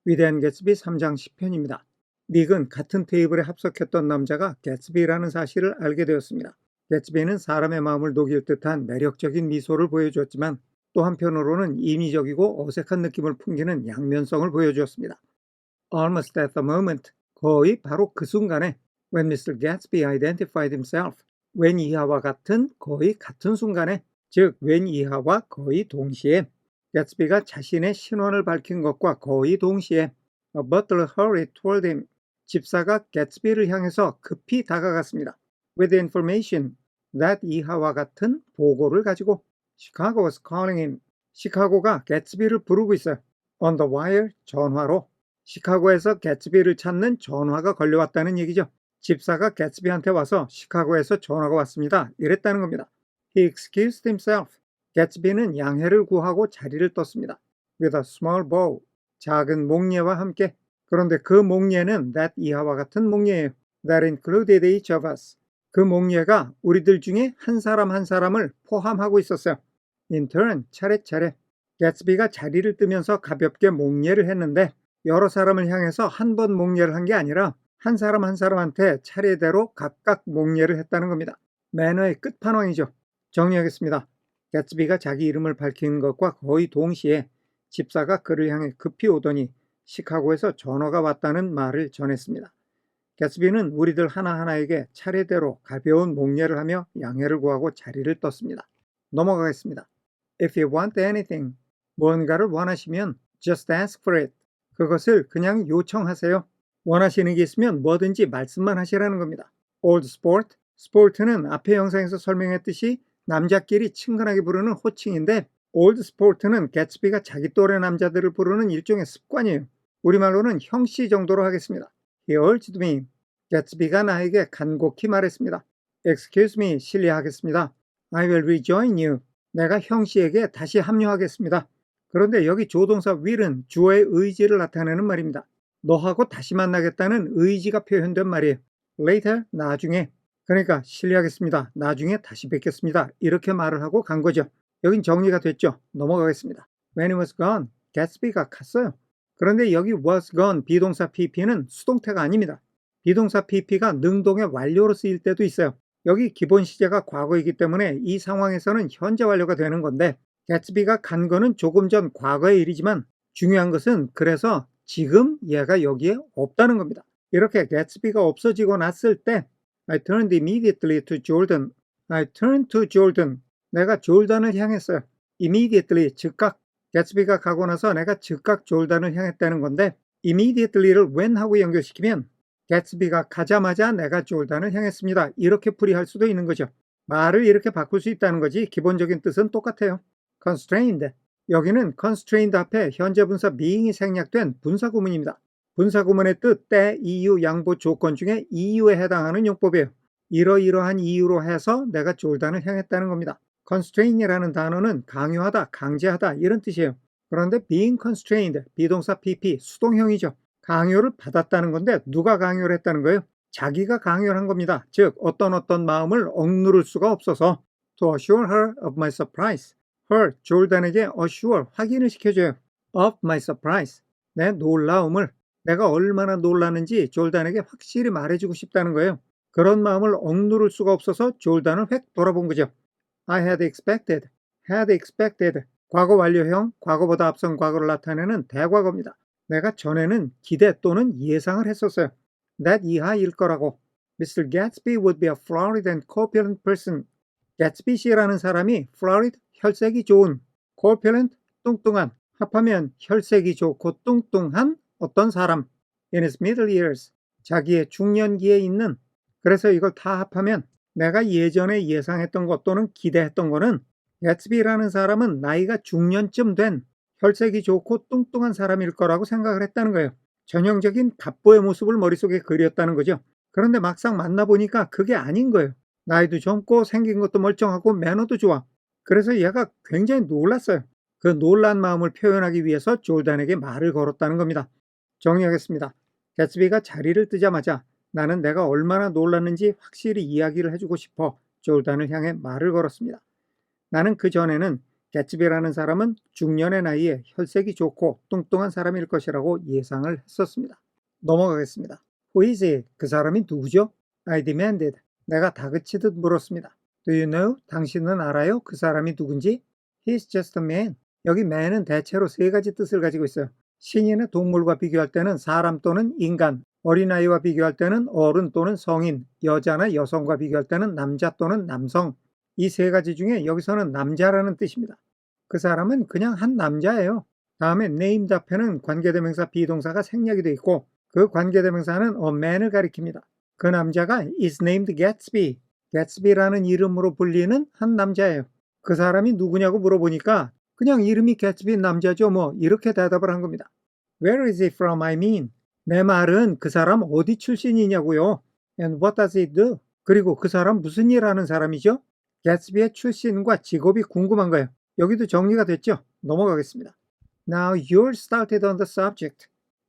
위대한 개츠비 3장 10편입니다. 닉은 같은 테이블에 합석했던 남자가 개츠비라는 사실을 알게 되었습니다. 개츠비는 사람의 마음을 녹일 듯한 매력적인 미소를 보여주었지만 또 한편으로는 인위적이고 어색한 느낌을 풍기는 양면성을 보여주었습니다. Almost at the moment, 거의 바로 그 순간에 when Mr. Gatsby identified himself, when 이하와 같은 거의 같은 순간에, 즉 when 이하와 거의 동시에 개츠비가 자신의 신원을 밝힌 것과 거의 동시에 a butler hurried toward him, 집사가 개츠비를 향해서 급히 다가갔습니다. With the information that 이하와 같은 보고를 가지고 Chicago was calling him, 시카고가 개츠비를 부르고 있어요. On the wire, 전화로. 시카고에서 개츠비를 찾는 전화가 걸려왔다는 얘기죠. 집사가 개츠비한테 와서 시카고에서 전화가 왔습니다. 이랬다는 겁니다. He excused himself. 개츠비는 양해를 구하고 자리를 떴습니다. With a small bow, 작은 목례와 함께. 그런데 그 목례는 that 이하와 같은 목례예요. That included each of us. 그 목례가 우리들 중에 한 사람 한 사람을 포함하고 있었어요. In turn, 차례차례. 개츠비가 자리를 뜨면서 가볍게 목례를 했는데 여러 사람을 향해서 한 번 목례를 한 게 아니라 한 사람 한 사람한테 차례대로 각각 목례를 했다는 겁니다. 매너의 끝판왕이죠. 정리하겠습니다. 개츠비가 자기 이름을 밝힌 것과 거의 동시에 집사가 그를 향해 급히 오더니 시카고에서 전화가 왔다는 말을 전했습니다. 개츠비는 우리들 하나하나에게 차례대로 가벼운 목례를 하며 양해를 구하고 자리를 떴습니다. 넘어가겠습니다. If you want anything, 뭔가를 원하시면 just ask for it. 그것을 그냥 요청하세요. 원하시는 게 있으면 뭐든지 말씀만 하시라는 겁니다. Old sport, 스포츠는 앞에 영상에서 설명했듯이 남자끼리 친근하게 부르는 호칭인데 Old sport는 개츠비가 자기 또래 남자들을 부르는 일종의 습관이에요. 우리말로는 형씨 정도로 하겠습니다. He urged me. 개츠비가 나에게 간곡히 말했습니다. Excuse me, 실례하겠습니다. I will rejoin you. 내가 형씨에게 다시 합류하겠습니다. 그런데 여기 조동사 will은 주어의 의지를 나타내는 말입니다. 너하고 다시 만나겠다는 의지가 표현된 말이에요. Later, 나중에. 그러니까 실례하겠습니다. 나중에 다시 뵙겠습니다. 이렇게 말을 하고 간 거죠. 여긴 정리가 됐죠. 넘어가겠습니다. When he was gone, 개츠비가 갔어요. 그런데 여기 was gone 비동사 pp는 수동태가 아닙니다. 비동사 pp가 능동의 완료로 쓰일 때도 있어요. 여기 기본 시제가 과거이기 때문에 이 상황에서는 현재 완료가 되는 건데 개츠비가 간 거는 조금 전 과거의 일이지만 중요한 것은 그래서 지금 얘가 여기에 없다는 겁니다. 이렇게 개츠비가 없어지고 났을 때 I turned immediately to Jordan. I turned to Jordan. 내가 졸단을 향했어요. Immediately, 즉각. 개츠비가 가고 나서 내가 즉각 졸단을 향했다는 건데 immediately를 when하고 연결시키면 개츠비가 가자마자 내가 졸단을 향했습니다. 이렇게 풀이할 수도 있는 거죠. 말을 이렇게 바꿀 수 있다는 거지 기본적인 뜻은 똑같아요. Constrained. 여기는 constrained 앞에 현재 분사 being이 생략된 분사구문입니다. 분사구문의 뜻, 때, 이유, 양보, 조건 중에 이유에 해당하는 용법이에요. 이러이러한 이유로 해서 내가 졸단을 향했다는 겁니다. constrain이라는 단어는 강요하다, 강제하다 이런 뜻이에요. 그런데 being constrained, 비동사 pp, 수동형이죠. 강요를 받았다는 건데 누가 강요를 했다는 거예요? 자기가 강요를 한 겁니다. 즉 어떤 마음을 억누를 수가 없어서 to assure her of my surprise. her, 졸단에게 assure, 확인을 시켜줘요. of my surprise, 내 놀라움을, 내가 얼마나 놀랐는지 졸단에게 확실히 말해주고 싶다는 거예요. 그런 마음을 억누를 수가 없어서 졸단을 획 돌아본 거죠. I had expected, 과거 완료형, 과거보다 앞선 과거를 나타내는 대과거입니다. 내가 전에는 기대 또는 예상을 했었어요. that 이하일 거라고. Mr. Gatsby would be a florid and corpulent person. 개츠비 씨라는 사람이 florid, 혈색이 좋은, corpulent, 뚱뚱한, 합하면 혈색이 좋고 뚱뚱한 어떤 사람. In his middle years, 자기의 중년기에 있는. 그래서 이걸 다 합하면 내가 예전에 예상했던 것 또는 기대했던 거는 개츠비라는 사람은 나이가 중년쯤 된 혈색이 좋고 뚱뚱한 사람일 거라고 생각을 했다는 거예요. 전형적인 갑보의 모습을 머릿속에 그렸다는 거죠. 그런데 막상 만나보니까 그게 아닌 거예요. 나이도 젊고 생긴 것도 멀쩡하고 매너도 좋아. 그래서 얘가 굉장히 놀랐어요. 그 놀란 마음을 표현하기 위해서 졸단에게 말을 걸었다는 겁니다. 정리하겠습니다. 개츠비가 자리를 뜨자마자 나는 내가 얼마나 놀랐는지 확실히 이야기를 해주고 싶어 졸단을 향해 말을 걸었습니다. 나는 그 전에는 개츠비라는 사람은 중년의 나이에 혈색이 좋고 뚱뚱한 사람일 것이라고 예상을 했었습니다. 넘어가겠습니다. Who is he? 그 사람이 누구죠? I demanded. 내가 다그치듯 물었습니다. Do you know? 당신은 알아요? 그 사람이 누군지? He's just a man. 여기 man은 대체로 세 가지 뜻을 가지고 있어요. 신인의 동물과 비교할 때는 사람 또는 인간, 어린아이와 비교할 때는 어른 또는 성인, 여자나 여성과 비교할 때는 남자 또는 남성. 이 세 가지 중에 여기서는 남자라는 뜻입니다. 그 사람은 그냥 한 남자예요. 다음에 named 앞에는 관계대명사 비동사가 생략이 되어 있고 그 관계대명사는 a man을 가리킵니다. 그 남자가 is named Gatsby. Gatsby라는 이름으로 불리는 한 남자예요. 그 사람이 누구냐고 물어보니까 그냥 이름이 개츠비인 남자죠 뭐 이렇게 대답을 한 겁니다. Where is he from? I mean. 내 말은 그 사람 어디 출신이냐고요. And what does he do? 그리고 그 사람 무슨 일 하는 사람이죠? 개츠비의 출신과 직업이 궁금한 거예요. 여기도 정리가 됐죠? 넘어가겠습니다. Now you're started on the subject.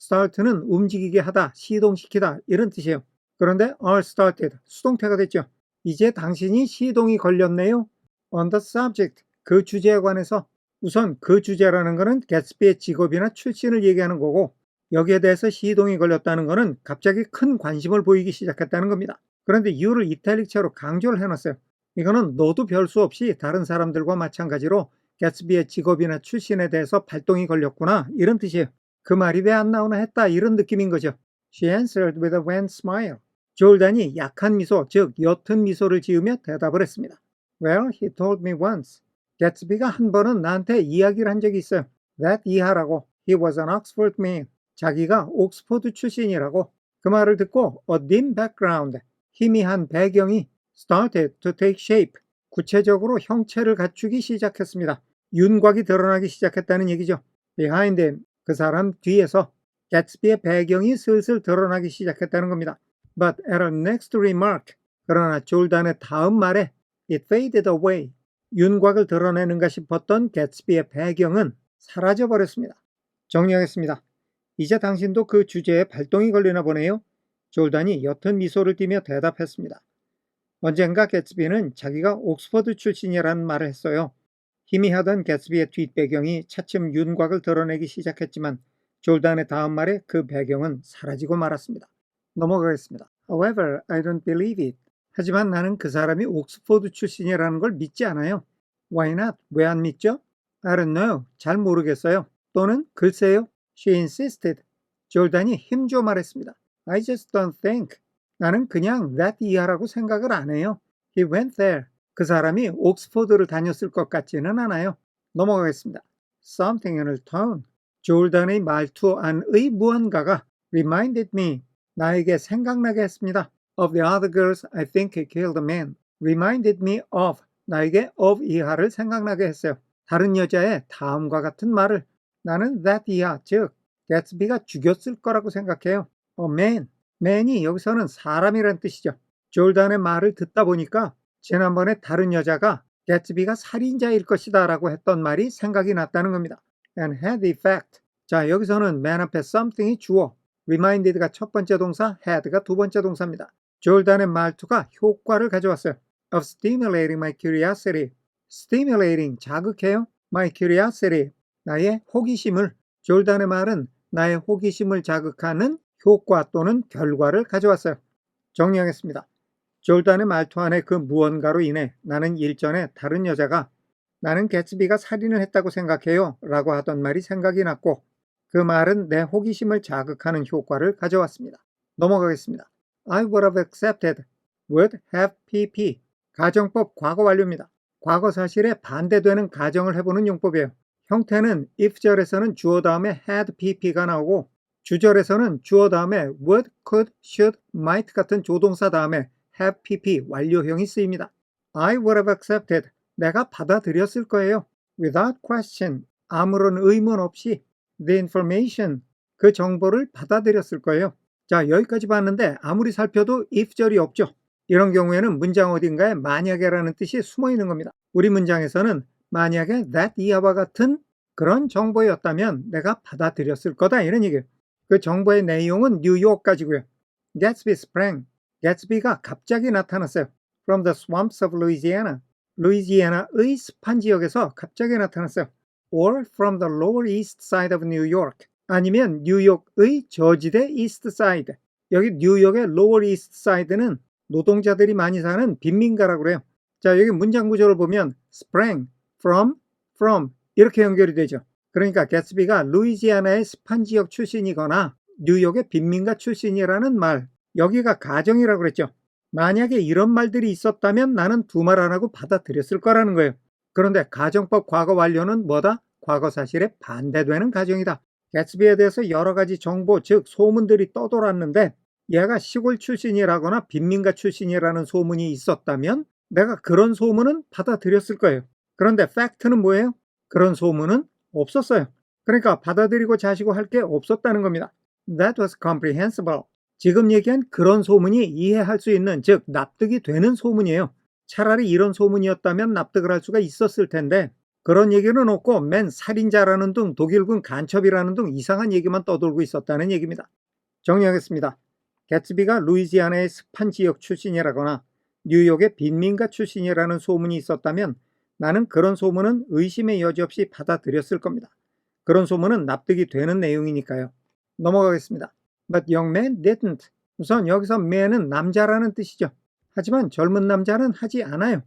start는 움직이게 하다, 시동시키다 이런 뜻이에요. 그런데 are started, 수동태가 됐죠. 이제 당신이 시동이 걸렸네요. On the subject, 그 주제에 관해서. 우선 그 주제라는 것은 개츠비의 직업이나 출신을 얘기하는 거고 여기에 대해서 시동이 걸렸다는 것은 갑자기 큰 관심을 보이기 시작했다는 겁니다. 그런데 you를 이탈릭체로 강조를 해놨어요. 이거는 너도 별 수 없이 다른 사람들과 마찬가지로 개츠비의 직업이나 출신에 대해서 발동이 걸렸구나 이런 뜻이에요. 그 말이 왜 안 나오나 했다 이런 느낌인 거죠. She answered with a wan smile. 졸단이 약한 미소, 즉 옅은 미소를 지으며 대답을 했습니다. Well, he told me once. 개츠비가 한 번은 나한테 이야기를 한 적이 있어요. That 이하라고. He was an Oxford man. 자기가 옥스퍼드 출신이라고. 그 말을 듣고 a dim background, 희미한 배경이 started to take shape. 구체적으로 형체를 갖추기 시작했습니다. 윤곽이 드러나기 시작했다는 얘기죠. Behind him, 그 사람 뒤에서 개츠비의 배경이 슬슬 드러나기 시작했다는 겁니다. But at her next remark, 그러나 졸단의 다음 말에 it faded away. 윤곽을 드러내는가 싶었던 개츠비의 배경은 사라져버렸습니다. 정리하겠습니다. 이제 당신도 그 주제에 발동이 걸리나 보네요. 졸단이 옅은 미소를 띠며 대답했습니다. 언젠가 개츠비는 자기가 옥스퍼드 출신이라는 말을 했어요. 희미하던 개츠비의 뒷배경이 차츰 윤곽을 드러내기 시작했지만 졸단의 다음 말에 그 배경은 사라지고 말았습니다. 넘어가겠습니다. However, I don't believe it. 하지만 나는 그 사람이 옥스퍼드 출신이라는 걸 믿지 않아요. Why not? 왜 안 믿죠? I don't know. 잘 모르겠어요. 또는 글쎄요. She insisted. 졸단이 힘줘 말했습니다. I just don't think. 나는 그냥 that 이하라고 생각을 안 해요. He went there. 그 사람이 옥스퍼드를 다녔을 것 같지는 않아요. 넘어가겠습니다. Something in her tone. 졸단의 말투 안의 무언가가 reminded me. 나에게 생각나게 했습니다. Of the other girls I think he killed a man. Reminded me of. 나에게 of 이하를 생각나게 했어요. 다른 여자의 다음과 같은 말을. 나는 that 이하, 즉 개츠비가 죽였을 거라고 생각해요. A man. man이 여기서는 사람이란 뜻이죠. 졸단의 말을 듣다 보니까 지난번에 다른 여자가 개츠비가 살인자일 것이다 라고 했던 말이 생각이 났다는 겁니다. And had the effect. 자, 여기서는 man 앞에 something이 주어, reminded가 첫 번째 동사, had가 두 번째 동사입니다. 졸단의 말투가 효과를 가져왔어요. Of stimulating my curiosity. stimulating, 자극해요. my curiosity, 나의 호기심을. 졸단의 말은 나의 호기심을 자극하는 효과 또는 결과를 가져왔어요. 정리하겠습니다. 졸단의 말투 안에 그 무언가로 인해 나는 일전에 다른 여자가 나는 개츠비가 살인을 했다고 생각해요 라고 하던 말이 생각이 났고 그 말은 내 호기심을 자극하는 효과를 가져왔습니다. 넘어가겠습니다. I would have accepted, would have pp. 가정법 과거 완료입니다. 과거 사실에 반대되는 가정을 해보는 용법이에요. 형태는 if절에서는 주어 다음에 had pp가 나오고 주절에서는 주어 다음에 would, could, should, might 같은 조동사 다음에 have pp 완료형이 쓰입니다. I would have accepted. 내가 받아들였을 거예요. Without question. 아무런 의문 없이 the information. 그 정보를 받아들였을 거예요. 자, 여기까지 봤는데 아무리 살펴도 if절이 없죠. 이런 경우에는 문장 어딘가에 만약에라는 뜻이 숨어 있는 겁니다. 우리 문장에서는 만약에 that 이하와 같은 그런 정보였다면 내가 받아들였을 거다 이런 얘기예요. 그 정보의 내용은 뉴욕까지고요. Gatsby sprang. 개츠비가 갑자기 나타났어요. From the swamps of Louisiana. 루이지애나의 습한 지역에서 갑자기 나타났어요. Or from the lower east side of New York. 아니면 뉴욕의 저지대 이스트 사이드. 여기 뉴욕의 lower east side는 노동자들이 많이 사는 빈민가라고 그래요. 자, 여기 문장 구조를 보면 sprang, from 이렇게 연결이 되죠. 그러니까 개츠비가 루이지애나의 습한 지역 출신이거나 뉴욕의 빈민가 출신이라는 말, 여기가 가정이라고 그랬죠. 만약에 이런 말들이 있었다면 나는 두 말 안 하고 받아들였을 거라는 거예요. 그런데 가정법 과거 완료는 뭐다? 과거 사실에 반대되는 가정이다. 개츠비에 대해서 여러 가지 정보, 즉 소문들이 떠돌았는데 얘가 시골 출신이라거나 빈민가 출신이라는 소문이 있었다면 내가 그런 소문은 받아들였을 거예요. 그런데 팩트는 뭐예요? 그런 소문은 없었어요. 그러니까 받아들이고 자시고 할 게 없었다는 겁니다. That was comprehensible. 지금 얘기한 그런 소문이 이해할 수 있는, 즉 납득이 되는 소문이에요. 차라리 이런 소문이었다면 납득을 할 수가 있었을 텐데 그런 얘기는 없고 맨 살인자라는 둥, 독일군 간첩이라는 둥 이상한 얘기만 떠돌고 있었다는 얘기입니다. 정리하겠습니다. 개츠비가 루이지애나의 습한 지역 출신이라거나 뉴욕의 빈민가 출신이라는 소문이 있었다면 나는 그런 소문은 의심의 여지 없이 받아들였을 겁니다. 그런 소문은 납득이 되는 내용이니까요. 넘어가겠습니다. But young man didn't. 우선 여기서 man은 남자라는 뜻이죠. 하지만 젊은 남자는 하지 않아요.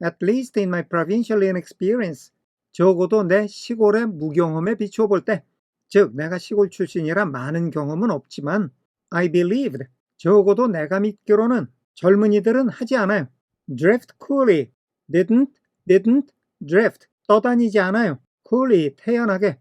At least in my provincial inexperience. 적어도 내 시골의 무경험에 비추어 볼 때, 즉 내가 시골 출신이라 많은 경험은 없지만 I believed. 적어도 내가 믿기로는 젊은이들은 하지 않아요. Drift coolly. Didn't drift. 떠다니지 않아요. coolly. 태연하게.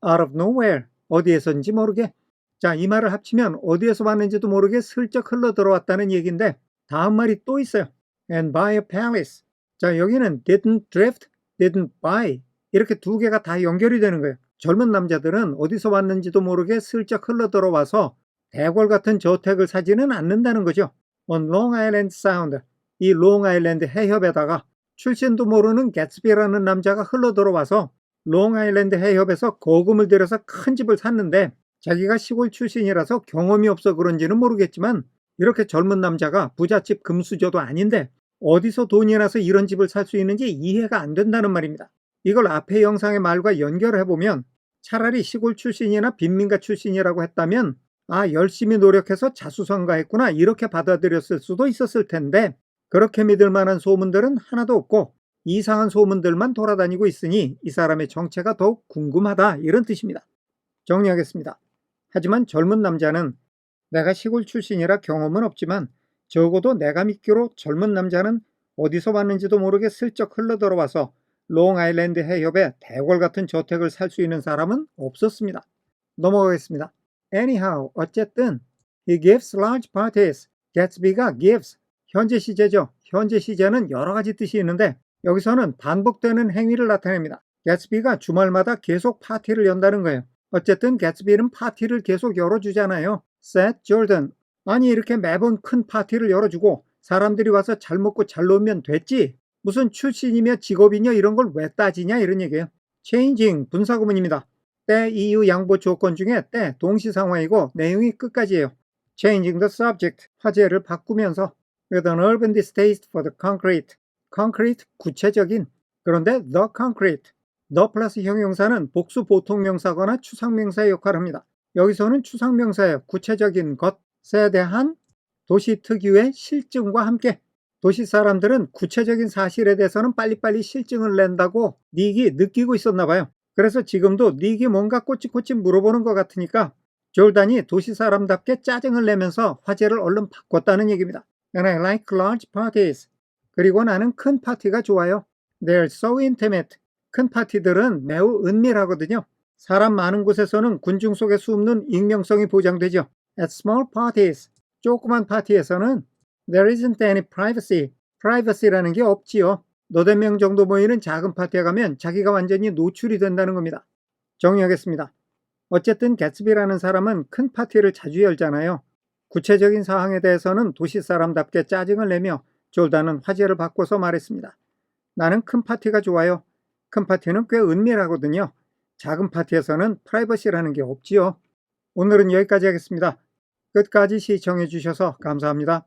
Out of nowhere. 어디에선지 모르게. 자, 이 말을 합치면 어디에서 왔는지도 모르게 슬쩍 흘러 들어왔다는 얘기인데 다음 말이 또 있어요. And buy a palace. 자, 여기는 didn't drift, didn't buy. 이렇게 두 개가 다 연결이 되는 거예요. 젊은 남자들은 어디서 왔는지도 모르게 슬쩍 흘러 들어와서 대궐 같은 저택을 사지는 않는다는 거죠. On Long Island Sound. 이 롱아일랜드 해협에다가 출신도 모르는 개츠비라는 남자가 흘러 들어와서 롱아일랜드 해협에서 거금을 들여서 큰 집을 샀는데 자기가 시골 출신이라서 경험이 없어 그런지는 모르겠지만 이렇게 젊은 남자가 부잣집 금수저도 아닌데 어디서 돈이 나서 이런 집을 살 수 있는지 이해가 안 된다는 말입니다. 이걸 앞의 영상의 말과 연결해보면 차라리 시골 출신이나 빈민가 출신이라고 했다면 열심히 노력해서 자수성가했구나 이렇게 받아들였을 수도 있었을 텐데 그렇게 믿을 만한 소문들은 하나도 없고 이상한 소문들만 돌아다니고 있으니 이 사람의 정체가 더욱 궁금하다 이런 뜻입니다. 정리하겠습니다. 하지만 젊은 남자는 내가 시골 출신이라 경험은 없지만 적어도 내가 믿기로 젊은 남자는 어디서 왔는지도 모르게 슬쩍 흘러들어와서 롱아일랜드 해협에 대궐 같은 저택을 살 수 있는 사람은 없었습니다. 넘어가겠습니다. Anyhow, 어쨌든 he gives large parties. Gatsby가 gives, 현재 시제죠. 현재 시제는 여러 가지 뜻이 있는데 여기서는 반복되는 행위를 나타냅니다. Gatsby가 주말마다 계속 파티를 연다는 거예요. 어쨌든 개츠비는 파티를 계속 열어주잖아요. Seth Jordan. 아니 이렇게 매번 큰 파티를 열어주고 사람들이 와서 잘 먹고 잘 놀면 됐지. 무슨 출신이며 직업이냐 이런 걸 왜 따지냐 이런 얘기예요. Changing 분사구문입니다. 때, 이유, 양보, 조건 중에 때 동시상황이고 내용이 끝까지예요. Changing the subject. 화제를 바꾸면서 with an urban distaste for the concrete. concrete 구체적인. 그런데 the concrete. the 플러스 형용사는 복수 보통명사거나 추상명사의 역할을 합니다. 여기서는 추상명사예요. 구체적인 것에 대한 도시 특유의 실증과 함께 도시 사람들은 구체적인 사실에 대해서는 빨리빨리 실증을 낸다고 닉이 느끼고 있었나 봐요. 그래서 지금도 닉이 뭔가 꼬치꼬치 물어보는 것 같으니까 졸단이 도시 사람답게 짜증을 내면서 화제를 얼른 바꿨다는 얘기입니다. And I like large parties. 그리고 나는 큰 파티가 좋아요. They're so intimate. 큰 파티들은 매우 은밀하거든요. 사람 많은 곳에서는 군중 속에 숨는 익명성이 보장되죠. At small parties, 조그만 파티에서는 there isn't any privacy. privacy라는 게 없지요. 너댓 명 정도 모이는 작은 파티에 가면 자기가 완전히 노출이 된다는 겁니다. 정리하겠습니다. 어쨌든 개츠비라는 사람은 큰 파티를 자주 열잖아요. 구체적인 사항에 대해서는 도시 사람답게 짜증을 내며 졸단은 화제를 바꿔서 말했습니다. 나는 큰 파티가 좋아요. 큰 파티는 꽤 은밀하거든요. 작은 파티에서는 프라이버시라는 게 없지요. 오늘은 여기까지 하겠습니다. 끝까지 시청해 주셔서 감사합니다.